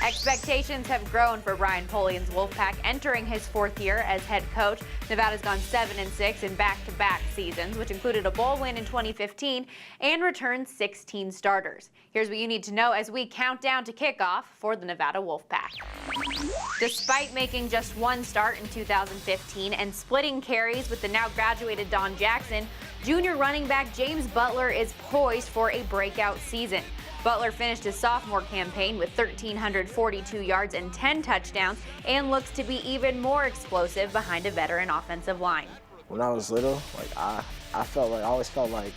Expectations have grown for Brian Polian's Wolfpack entering his fourth year as head coach. Nevada's gone 7-6 in back-to-back seasons, which included a bowl win in 2015 and returned 16 starters. Here's what you need to know as we count down to kickoff for the Nevada Wolfpack. Despite making just one start in 2015 and splitting carries with the now graduated Don Jackson, junior running back James Butler is poised for a breakout season. Butler finished his sophomore campaign with 1,342 yards and 10 touchdowns and looks to be even more explosive behind a veteran offensive line. When I was little, I always felt like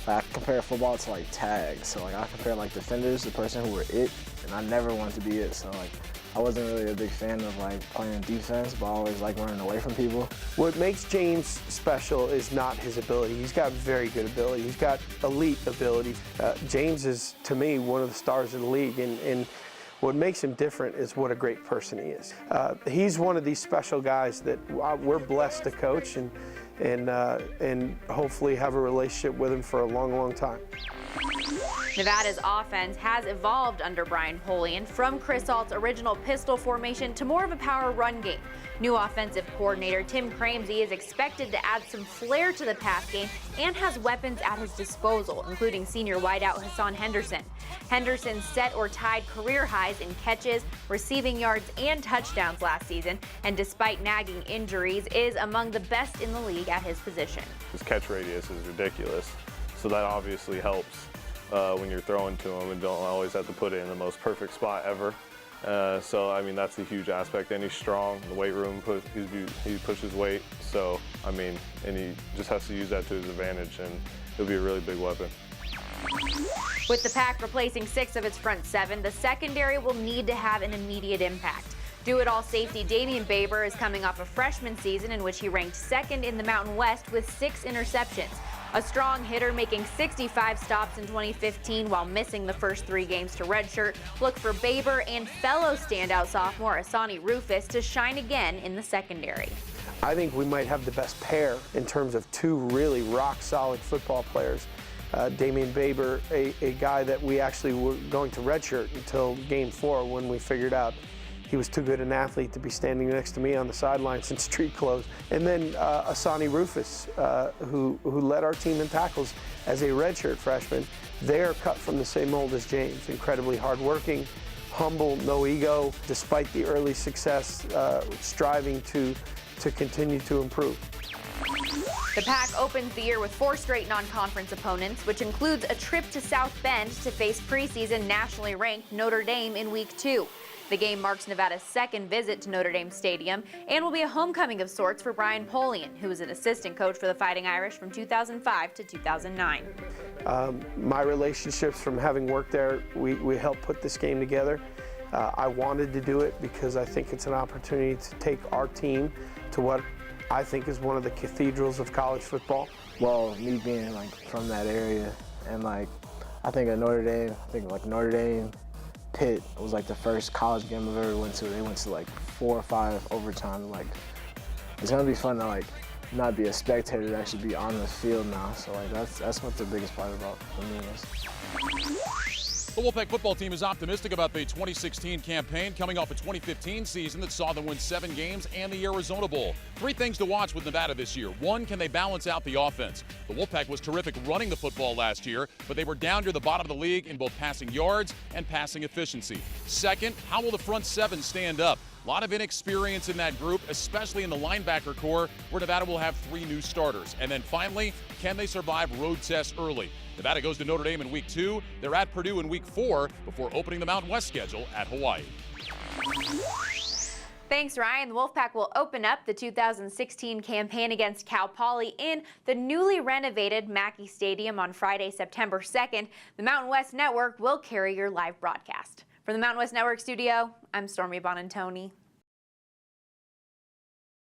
I compare football to like tag. So I compare defenders, the person who were it, and I never wanted to be it. So I wasn't really a big fan of playing defense, but I always running away from people. What makes James special is not his ability. He's got very good ability. He's got elite ability. James is, to me, one of the stars of the league, and what makes him different is what a great person he is. He's one of these special guys that we're blessed to coach and hopefully have a relationship with him for a long, long time. Nevada's offense has evolved under Brian Polian from Chris Alt's original pistol formation to more of a power run game. New offensive coordinator Tim Cramsey is expected to add some flair to the pass game and has weapons at his disposal, including senior wideout Hassan Henderson. Henderson set or tied career highs in catches, receiving yards, and touchdowns last season, and despite nagging injuries, is among the best in the league at his position. His catch radius is ridiculous, so that obviously helps when you're throwing to him and don't always have to put it in the most perfect spot ever. So I mean, that's a huge aspect. And he's strong. The weight room, he pushes weight. So I mean, and he just has to use that to his advantage, and he'll be a really big weapon. With the Pack replacing 6 of its front 7, the secondary will need to have an immediate impact. Do-it-all safety Damian Baber is coming off a freshman season in which he ranked 2nd in the Mountain West with 6 interceptions. A strong hitter making 65 stops in 2015 while missing the first 3 games to redshirt. Look for Baber and fellow standout sophomore Asani Rufus to shine again in the secondary. I think we might have the best pair in terms of 2 really rock-solid football players. Damian Baber, a guy that we actually were going to redshirt until Game 4 when we figured out he was too good an athlete to be standing next to me on the sidelines in street clothes. And then Asani Rufus, who led our team in tackles as a redshirt freshman. They're cut from the same mold as James. Incredibly hardworking, humble, no ego, despite the early success, striving to continue to improve. The Pack opens the year with 4 straight non-conference opponents, which includes a trip to South Bend to face preseason nationally ranked Notre Dame in Week 2. The game marks Nevada's 2nd visit to Notre Dame Stadium and will be a homecoming of sorts for Brian Polian, who was an assistant coach for the Fighting Irish from 2005 to 2009. My relationships from having worked there, we helped put this game together. I wanted to do it because I think it's an opportunity to take our team to what I think is one of the cathedrals of college football. Well, me being from that area, and I think at Notre Dame, Notre Dame, Pitt was the first college game I've ever went to. They went to 4 or 5 overtime. It's gonna be fun to not be a spectator, to actually be on the field now. So that's what the biggest part about for me is. The Wolfpack football team is optimistic about the 2016 campaign, coming off a 2015 season that saw them win 7 games and the Arizona Bowl. 3 things to watch with Nevada this year. 1, can they balance out the offense? The Wolfpack was terrific running the football last year, but they were down near the bottom of the league in both passing yards and passing efficiency. 2nd, how will the front 7 stand up? A lot of inexperience in that group, especially in the linebacker core, where Nevada will have 3 new starters. And then finally, can they survive road tests early? Nevada goes to Notre Dame in Week 2. They're at Purdue in Week 4 before opening the Mountain West schedule at Hawaii. Thanks, Ryan. The Wolfpack will open up the 2016 campaign against Cal Poly in the newly renovated Mackey Stadium on Friday, September 2nd. The Mountain West Network will carry your live broadcast. From the Mountain West Network studio, I'm Stormy Buonantony.